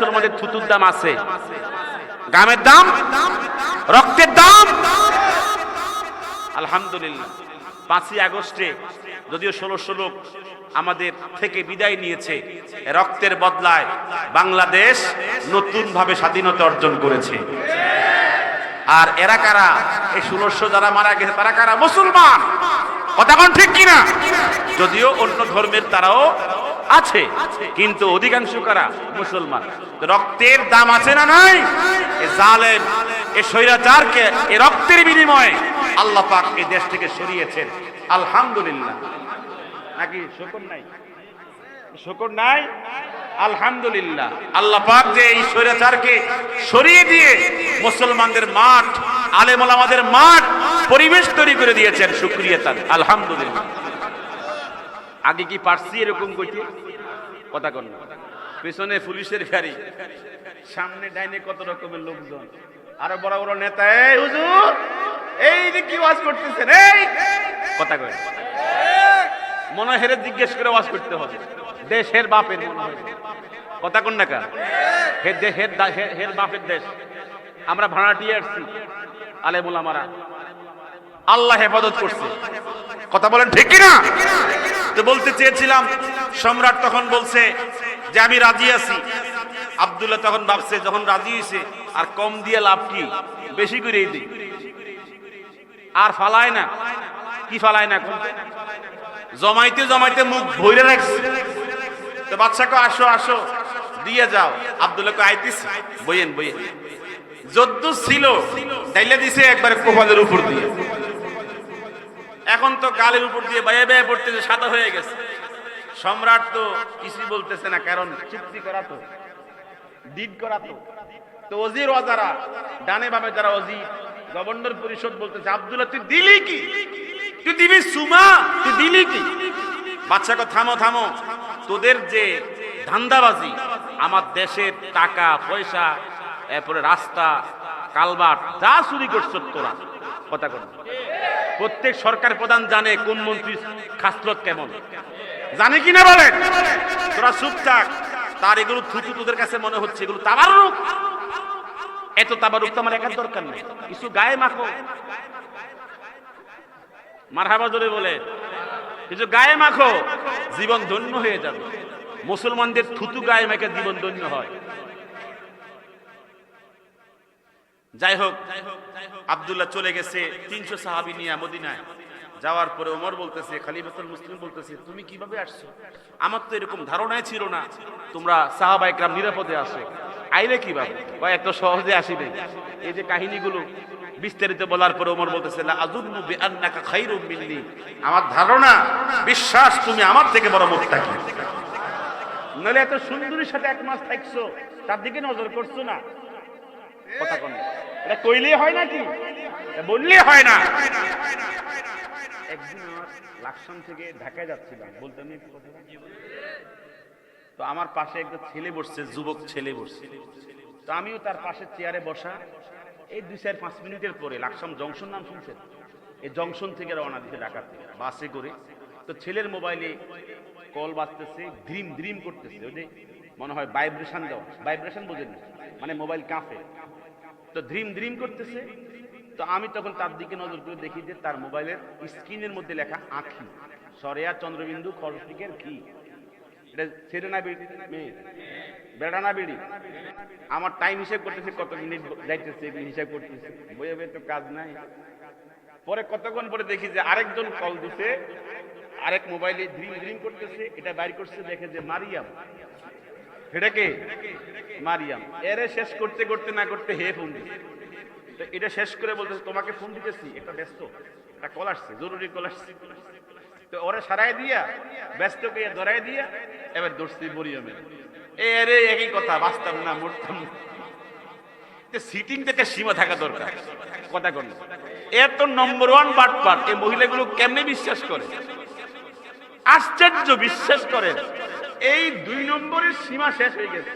মুসলমানদের থুতুর দাম আছে, গামের দাম, রক্তের দাম। আলহামদুলিল্লাহ 5ই আগস্টে যদিও 1600 লোক আমাদের থেকে বিদায় নিয়েছে, রক্তের বদলায় বাংলাদেশ নতুন ভাবে স্বাধীনতা অর্জন করেছে। আর এরা কারা? এই 1600 যারা মারা গেছে তারা কারা? মুসলমান। কথা কোন ঠিক কিনা? যদিও অন্য ধর্মের তারাও আছে, কিন্তু অধিকাংশ কারা? মুসলমান। রক্তের দাম আছে না নাই? এই জালেম, এই স্বৈরাচারকে এই রক্তের বিনিময়ে আল্লাহ পাক এই দেশ থেকে সরিয়েছেন। আলহামদুলিল্লাহ। নাকি শুকর নাই? শুকর নাই? আলহামদুলিল্লাহ। আল্লাহ পাক যে এই স্বৈরাচারকে সরিয়ে দিয়ে মুসলমানদের মাঠ, আলেম ওলামাদের মাঠ, পরিবেশ তৈরি করে দিয়েছেন, শুকরিয়া তার। আলহামদুলিল্লাহ। আগে কি পারছি এরকম কইতে? কথা কন না। পেছনে পুলিশের গাড়ি, সামনে ডাইনে কত রকমের লোকজন, আরো বড় বড় নেতা। এই হুজুর, এই যে কি ওয়াজ করতেছেন? এই কথা কয় মনে হয় হেরে জিজ্ঞেস করে ওয়াজ করতে হবে। দেশের বাপের মনে হয়। কথা কন না কা? হের বাপের দেশ। আমরা ভাড়াটিয়ে আসছি, আলেম ওলামারা আল্লাহ হেফাজত করছে। কথা বলেন ঠিক কিনা? তো বলতে চেয়েছিলাম, সম্রাট তখন বলছে যে আমি রাজি আছি। আব্দুল্লাহ তখন ভাবছে যখন রাজি হয়েছে আর কম দিয়ে লাভ কি, বেশি করেই দিই। আর ফালায় না। কি ফালায় না? জমাইতে জমাইতে মুখ ভরে রাখছে। তো বাদশাকে আসো আসো দিয়ে যাও। আব্দুল্লাহকে আইতেছে, বইয়েন বইয়েন। যদ্দু ছিল ডাইলে দিছে একবার কপালের উপর দিয়ে। এখন তো গালের উপর দিয়ে বাইয়ে বাইয়ে পড়তেছে, সাদা হয়ে গেছে। সম্রাট তো কিছুই বলতেছে না, কারণ চুক্তি করা তো, ডিড করা তো। তো ওজির ওয়াজারা, ডানে বামে যারা ওজির, গভর্নর পরিষদ বলতেছে, আব্দুল্লাহ তুই দিলি কি? তুই দিবি সুমা? তুই দিলি কি? বাচ্চাকে থামো থামো, তোদের যে ধান্দাবাজি, আমার দেশের টাকা পয়সা, এরপরে রাস্তা কালভার্ট যা চুরি করছ তোরা। কথা কর। প্রত্যেক সরকার প্রধান জানে কোন মন্ত্রী খাসলত কেমন, জানে কিনা বলে? তোরা চুপ থাক। তার এগুলো থুতু তোদের কাছে মনে হচ্ছে এগুলো তাবারুক। এত তাবারুক তো আমার একার দরকার নেই, কিছু গায়ে মাখো। মারহাবা জোরে বলে, কিছু গায়ে মাখো, জীবন ধন্য হয়ে যাবে। মুসলমানদের থুতু গায়ে মেখে জীবন ধন্য হয়। যাই হোক, আব্দুল্লাহ চলে গেছে 300 সাহাবী নিয়ে মদিনায়। যাওয়ার পরে ওমর বলতেছে, খলিফাতুল মুসলিম বলতেছে, তুমি কিভাবে আসছো? আমার তো এরকম ধারণাই ছিল না তোমরা সাহাবায়ে কেরাম নিরাপদে আসো। আইলে কিভাবে? বা এত সহজে আসিবে? এই যে কাহিনীগুলো বিস্তারিত বলার পরে ওমর বলতেছে, লা আযুন্নু বিআন্নাকা খায়রুম মিন্নি, আমার ধারণা, বিশ্বাস তুমি আমার থেকে বড় মুত্তাকি। নলে এত সুন্দরীর সাথে এক মাস থাকছো, তার দিকে নজর করছো না। কথা কোন? এটা কইলেই হয় নাকি? বললেই হয় না। একদিন আমার লাকসাম থেকে ঢাকায় যাচ্ছিলাম, বলতে আমি তো আমার পাশে একটা ছেলে বসছে, যুবক ছেলে বসছে। তো আমিও তার পাশে চেয়ারে বসা। এই 2-4-5 মিনিটের পরে লাকসাম জংশন নাম শুনছেন? এই জংশন থেকে রওনা দিতে ঢাকা থেকে বাসে করে। তো ছেলের মোবাইলে কল বাজতেছে, ড্রিম ড্রিম করতেছে। ওই যে মনে হয় ভাইব্রেশন দেওয়া, ভাইব্রেশন বোঝেন না, মানে মোবাইল কাঁপে। তো ড্রিম ড্রিম করতেছে। তো আমি তখন তার দিকে নজর করে দেখি যে তার মোবাইলের স্ক্রিনের মধ্যে লেখা আঁখি, সরেয়া চন্দ্রবিন্দু খরস্টিকের ঘি। এটা ছেড়ে না মেয়ে, বেড়া না বেড়ি। আমার টাইম হিসেব করতেছে, কত মিনিট যাইতেছে হিসাব করতেছে, বইয়ে বইয়ে তো কাজ নাই। পরে কতক্ষণ পরে দেখি যে আরেকজন কল দিছে, আরেক মোবাইলে ড্রিম ড্রিম করতেছে। এটা বাইর করছে, দেখে যে মারিয়াম। এটাকে মারিয়াম। এরে শেষ করতে করতে না করতে হে ফোন দিছে। তো এটা শেষ করে বলতেছে, তোমাকে ফোন দিতেছি, একটা ব্যস্ত, একটা কল আসছে, জরুরি কল আসছে। তো ওরে সারাই দিয়া, ব্যস্তকে ধরাই দিয়া এবার দৌড়ছি মরিয়মে। এরে একই কথা, বাঁচতাম না মরতাম না। সিটিং থেকে সীমা থাকা দরকার। কথা কোন? এত নম্বর 1 বাটপার এই মহিলাগুলো কেমনে বিশ্বাস করে? আশ্চর্য, বিশ্বাস করেন। এই 2 নম্বরের সীমা শেষ হয়ে গেছে।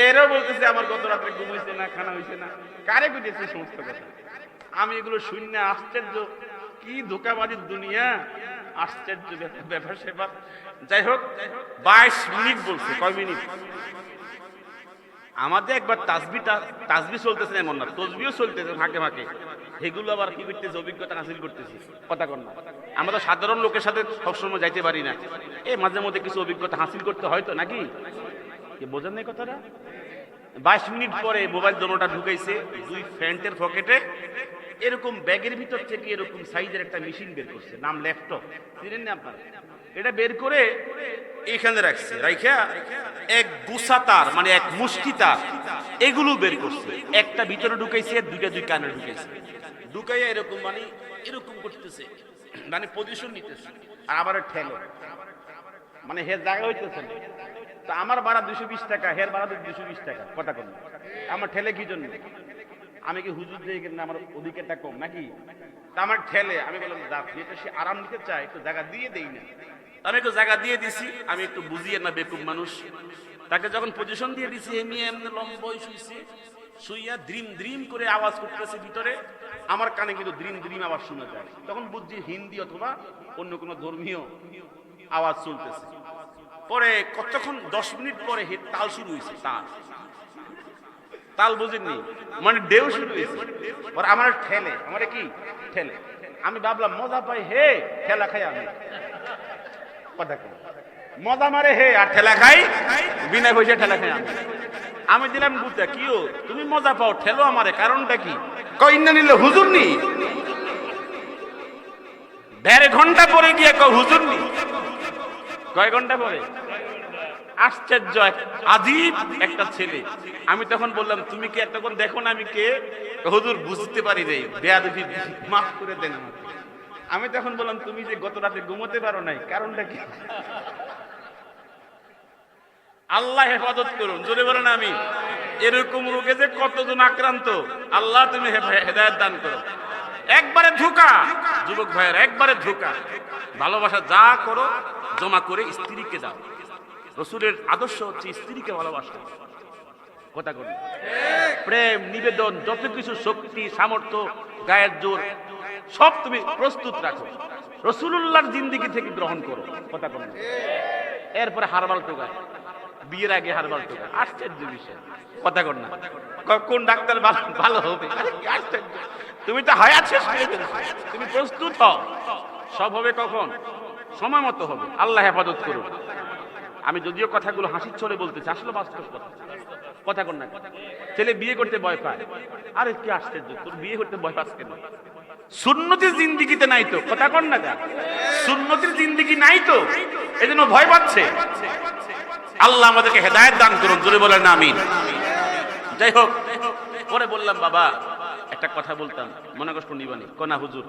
এরাও বলতেছে আমার গত রাত্রে ঘুম হয়েছে না, খানা হয়েছে না। কারে কইতেছে সমস্ত কথা? আমি এগুলো শুনি না। আশ্চর্য, কি ধোঁকাবাজির দুনিয়া, আশ্চর্য ব্যাপার সেবার। যাই হোক, 22 মিনিট বলছে। কয় মিনিট? আমাদের একবার তাসবি চলতেছে এমন না, তসবিও চলতেছে ফাঁকে ফাঁকে, সেগুলো আবার কি করতেছে, অভিজ্ঞতা হাসিল করতেছি। কথা কন না, আমরা তো সাধারণ লোকের সাথে সবসময় যাইতে পারি না, এই মাঝে মধ্যে কিছু অভিজ্ঞতা হাসিল করতে হয় তো নাকি, বোঝেন না কথাটা। 22 মিনিট পরে মোবাইল দোনোটা ঢুকাইছে 2 প্যান্টের পকেটে, এরকম ব্যাগের ভিতর থেকে এরকম সাইজের একটা মেশিন বের করছে, নাম ল্যাপটপ, চিনেন না আপনারা? এটা বের করে এখানে রাখছে, রাইখা এক গুছা তার মানে এক মুষ্টি তার এগুলো বের করছে, একটা ভিতরে ঢুকাইছে, দুইটা দুই কানে ঢুকাইছে, ঢুকাইয়া এরকম মানে এরকম করতেছে, মানে পজিশন নিতেছে, আর আবার ঠেলে, মানে হে জায়গা হইতেছে না। তো আমার ভাড়া 220 টাকা, হের ভাড়া 220 টাকা। কথা কন, আমার ঠেলে কি জন্য? আমি কি হুজুর দিয়ে কিনা আমার অধিকারটা কম নাকি? তা আমার ঠেলে, আমি বললাম যেটা সে আরাম নিতে চায় একটু জায়গা দিয়ে দেই না, আমি একটু জায়গা দিয়ে দিছি, আমি একটু বুঝিয়ে না বেকুব মানুষ, তাকে যখন পজিশন দিয়ে দিছি এমনি এমনি লম্বই শুইছে, শুইয়া দ্রিম দ্রিম করে আওয়াজ করতেছে ভিতরে, আমার কানে কিন্তু দ্রিম দ্রিম আওয়াজ শোনা যায়, তখন বুঝছি হিন্দি অথবা অন্য কোনো ধর্মীয় আওয়াজ চলতেছে। পরে কতক্ষণ 10 মিনিট পরে তাল শুরু হয়েছে, তাল বুঝেননি, মানে ঢেউ শুরু হয়েছে, পরে আমার ঠেলে, আমার কি ঠেলে, আমি ভাবলাম মজা পাই হে, ঠেলা খাই আমি। কথা কই, মজা মারে হে আর ঠেলা খাই, বিনা পয়সা ঠেলা খাই আমি। আমি দিলাম বুঝতে, কিও তুমি মজা পাও, ঠেলো আমারে, কারণটা কি? কই না নিলে হুজুর নি, 1.5 ঘন্টা পরে গিয়ে কই হুজুর নি। কয় ঘন্টা পরে? আশ্চর্য, আজীব একটা ছেলে। আমি তখন বললাম তুমি কি এতক্ষণ দেখো না আমি কে? হুজুর বুঝতে পারি রে, বেয়াদবি মাফ করে দেন আমাকে। আমি তখন বললাম তুমি যে গত রাতে ঘুমোতে পারো নাই, কারণটা কি? আল্লাহ হেফাজত করুন, জোরে বলেন আমি। এরকম রোগে যে কতজন আক্রান্ত, আল্লাহ তুমি হেদায়েত দান করো। একবারে ধোঁকা, যুবক ভাইয়ের একবারে ধোঁকা। ভালোবাসা যা করো জমা করে স্ত্রীকে দাও। রাসূলের আদর্শ হচ্ছে স্ত্রীকে ভালোবাসা। কথা বলুন, প্রেম নিবেদন যত কিছু শক্তি সামর্থ্য গায়ের জোর সব তুমি প্রস্তুত রাখো, রাসূলুল্লাহর জিন্দেগি থেকে গ্রহণ করো। কথা বলুন, এরপরে হারবাল টোকা, বিয়ের আগে হারবাল টোকা, আশ্চর্য বিষয়। কথা কর না, কোন ডাক্তার ভালো হবে? আশ্চর্য, তুমি তো হায়াত শেষ করে ফেলেছো, তুমি প্রস্তুত হও। সব হবে কখন? সময় মতো হবে। আল্লাহ হেফাজত করুন। আমি যদিও কথাগুলো হাসির ছলে বলতেছি, আসলে বাস্তব কথা। কথা কর না, ছেলে বিয়ে করতে ভয় পায়, আরে কি আশ্চর্য, তোর বিয়ে করতে ভয় পাস কেন? সুন্নতির জিন্দেগিতে নাই তো। কথা কর না, সুন্নতির জিন্দেগি নাই তো, এজন্য ভয় পাচ্ছে। আল্লাহ আমাদেরকে হেদায়েত দান করুন, জোরে বলেন আমিন। যাই হোক, পরে বললাম বাবা একটা কথা বলতাম, মনে কষ্ট নিবানি। কোনা হুজুর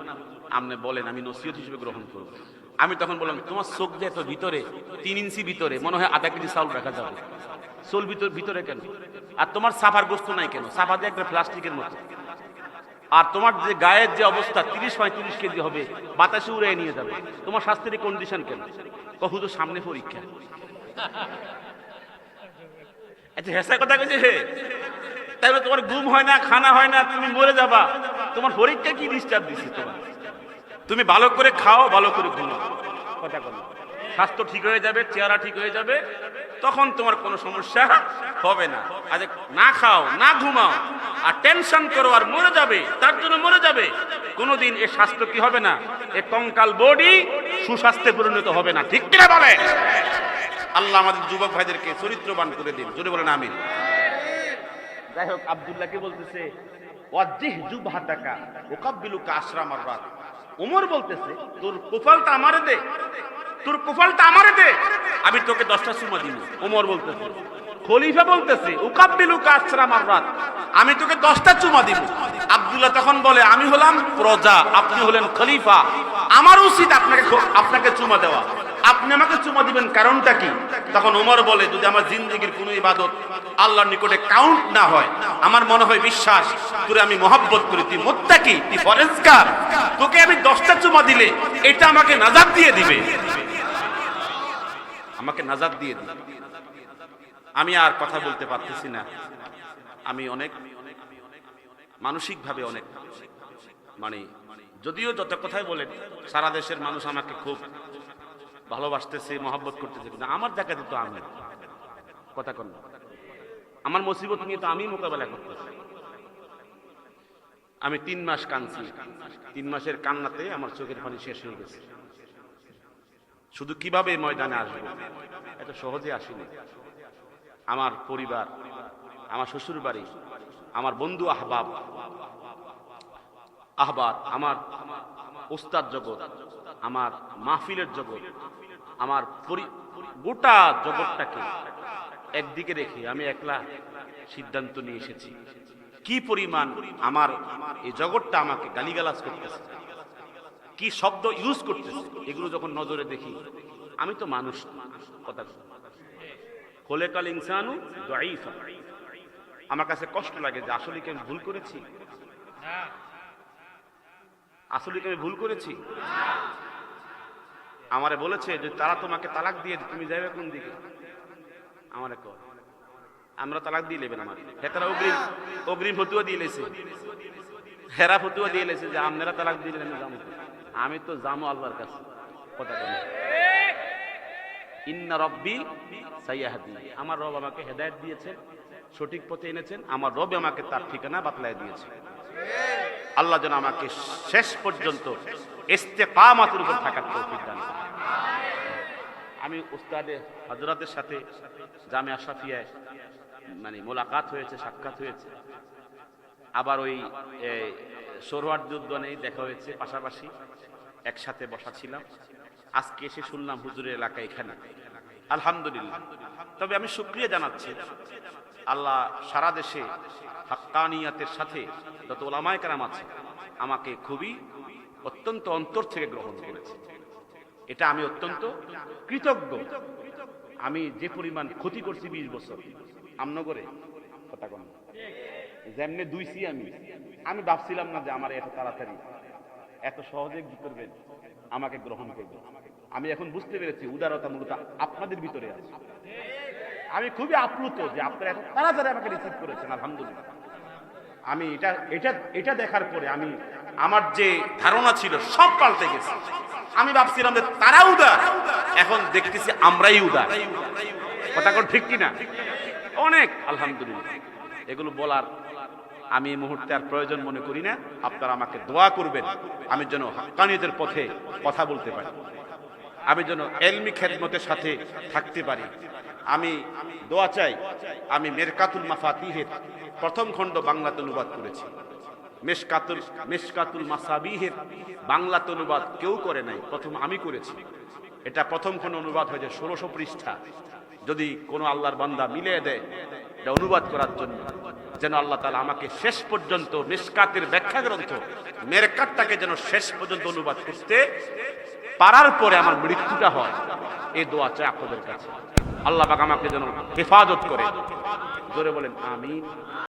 আপনি বলেন, আমি নসিহত হিসেবে গ্রহণ করব। আমি তখন বললাম তোমার চোখ যে এত ভিতরে, 3 ইঞ্চি ভিতরে, মনে হয় আধা কেজি চাউল রাখা যাবে। চোল ভিতরে কেন? আর তোমার সাফার গোস্ত নাই কেন? সাফা দিয়ে একটা প্লাস্টিকের মতো। আর তোমার যে গায়ের যে অবস্থা 30-35 কেজি হবে, বাতাসে উড়ে নিয়ে যাবে। তোমার স্বাস্থ্যের কন্ডিশন কেন? হুজুর সামনে পরীক্ষা। আচ্ছা হেসা কথা কইছে হে, তাহলে তোমার ঘুম হয় না, খানা হয় না, তুমি মরে যাবা। তোমার পরীক্ষা কি ডিস্টার্ব দিচ্ছে তোমার? তুমি ভালো করে খাও, ভালো করে ঘুমাও। কথা বলো, স্বাস্থ্য ঠিক হয়ে যাবে, চেহারা ঠিক হয়ে যাবে, তখন তোমার কোনো সমস্যা হবে না। আজ না খাও, না ঘুমাও, আর টেনশন করো আর মরে যাবে, তার জন্য মরে যাবে, কোনোদিন এ স্বাস্থ্য কি হবে না, এ কঙ্কাল বডি সুস্বাস্থ্যে পরিণত হবে না। ঠিক কিনা বলে? আল্লাহ আমাদের যুবক ভাইদেরকে চরিত্রবান করে দিন, যদি বলেন আমিন। যাই হোক, আব্দুল্লাহকে বলতেছে ওয়াজ্জিহ জুবহাতাকা উকাব্বিলুকা আশরা মাররাত। ওমর বলতেছে তোর কুফালটা আমারে দে, তোর কুফালটা আমারে দে, আমি তোকে 10টা চুমা দিব। ওমর বলতেছে, খলিফা বলতেছে উকাব্বিলুকা আশরা মাররাত, আমি তোকে 10টা চুমা দিব। আব্দুল্লাহ তখন বলে আমি হলাম প্রজা, আপনি হলেন খলিফা, আমার উচিত আপনাকে চুমা দেওয়া, আপনি আমাকে চুমা দিবেন, কারণটা কি? তখন ওমর বলে যদি আমার জিন্দেগির কোনো ইবাদত আল্লাহর নিকটে কাউন্ট না হয়, আমার মনে হয় বিশ্বাস তোরে আমি মহব্বত করি, তুই মুত্তাকি, তুই পরেজগার, তোকে আমি 10টা চুমা দিলে এটা আমাকে নাজাত দিয়ে দিবে, আমাকে নাজাত দিয়ে দিবে। আমি আর কথা বলতে পারতেছি না, আমি অনেক মানসিকভাবে অনেক মানে, যদিও যত কথাই বলেন সারা দেশের মানুষ আমাকে খুব ভালোবাসতেছে, মহব্বত করতেছে, কিন্তু আমার দেখা দিত আমি। কথা কন, আমার মুসিবত নিয়ে তো আমি মোকাবেলা করতেছি। আমি 3 মাস কাঁদছি, 3 মাসের কান্নাতে আমার চোখের পানি শেষ হয়ে গেছে। শুধু কিভাবে ময়দানে আসবো, এত সহজে আসিনি। আমার পরিবার, আমার শ্বশুর বাড়ি, আমার বন্ধু আহবাব, আমার উস্তাদ জগৎ, আমার মাহফিলের জগৎ, আমার গোটা জগৎটাকে একদিকে রেখে আমি একলা সিদ্ধান্ত নিয়ে এসেছি। কি পরিমাণ আমার এই জগৎটা আমাকে গালিগালাজ করতেছে, কি শব্দ ইউজ করতেছে, এগুলো যখন নজরে দেখি, আমি তো মানুষ, কথা খোলেকাল ইনসানু দাঈফা। আমার কাছে কষ্ট লাগে যে আসলে কি আমি ভুল করেছি, আসলে কি আমি ভুল করেছি। আমারে বলেছে যে তারা তোমাকে তালাক দিয়ে তুমি যাবে কোন দিকে, আমারে কয় আমরা তালাক দিয়ে নেবেন। আমার হেতারা অগ্রিম ফতুয়া দিয়ে লেছে, হেরা ফতুয়া দিয়ে লেছে যে আপনারা তালাক দিয়ে যাবো। আমি তো যাবো আল্লাহর কাছে, কথা বলে ইন্না রব্বি সাইয়াহদি। আমার রব আমাকে হেদায়েত দিয়েছেন, সঠিক পথে এনেছেন। আমার রব আমাকে তার ঠিকানা বাতলায় দিয়েছে। আল্লাহ যেন আমাকে শেষ পর্যন্ত ইস্তেকামাতের উপর থাকার তৌফিক দান করেন। আমি উস্তাদে হযরতের সাথে জামিয়া আশরাফিয়ায় মানে মোলাকাত হয়েছে, সাক্ষাৎ হয়েছে। আবার ওই সোহরাওয়ার্দী উদ্যানে দেখা হয়েছে, পাশাপাশি একসাথে বসা ছিলাম। আজকে এসে শুনলাম হুজুরের এলাকা এখানে, আলহামদুলিল্লাহ। তবে আমি শুকরিয়া জানাচ্ছি, আল্লাহ সারা দেশে হাক্কানিয়াতের সাথে যত উলামায়ে কেরাম আছে আমাকে খুবই অত্যন্ত অন্তর থেকে গ্রহণ করেছে। এটা আমি অত্যন্ত কৃতজ্ঞ। আমি যে পরিমাণ ক্ষতি করছি 20 বছর আমনগরে, কথা কম যেমনে দুইছি, আমি ভাবছিলাম না যে আমার এত তাড়াতাড়ি এত সহজে কি করবেন, আমাকে গ্রহণ করবেন। আমি এখন বুঝতে পেরেছি উদারতা মূলত আপনাদের ভিতরে আছে। আমি খুবই আপ্লুত যে আপনারা এত তাড়াতাড়ি আমাকে রিসিভ করেছেন, আলহামদুলিল্লাহ। আমি এটা দেখার পরে আমি আমার যে ধারণা ছিল সব পাল্টে গেছে। আমি ভাবছিলাম যে তারা উদার, এখন দেখতেছি আমরাই উদার। কথা কোন ঠিক কিনা? অনেক আলহামদুলিল্লাহ। এগুলো বলার আমি এই মুহূর্তে আর প্রয়োজন মনে করি না। আপনারা আমাকে দোয়া করবেন আমি যেন হাক্কানিয়তের পথে কথা বলতে পারি, আমি যেন এলমি খেদমতের সাথে থাকতে পারি। আমি দোয়া চাই। আমি মেরকাতুল মাফাতিহের প্রথম খণ্ড বাংলাতে অনুবাদ করেছি। মেশকাতুল মাসাবিহের বাংলাতে অনুবাদ কেউ করে নাই, প্রথম আমি করেছি। এটা প্রথম খণ্ড অনুবাদ হয়েছে 1600 পৃষ্ঠা। যদি কোনো আল্লাহর বান্দা মিলিয়ে দেয় এটা অনুবাদ করার জন্য, যেন আল্লাহ তাআলা আমাকে শেষ পর্যন্ত মিশকাতের ব্যাখ্যা গ্রন্থ মেরকাতটাকে যেন শেষ পর্যন্ত অনুবাদ করতে পারার পরে আমার মৃত্যুটা হয়, এই দোয়া চাই আপনাদের কাছে। আল্লাহ পাক আমাকে যেন হেফাজত করে। জোরে বলেন আমিন।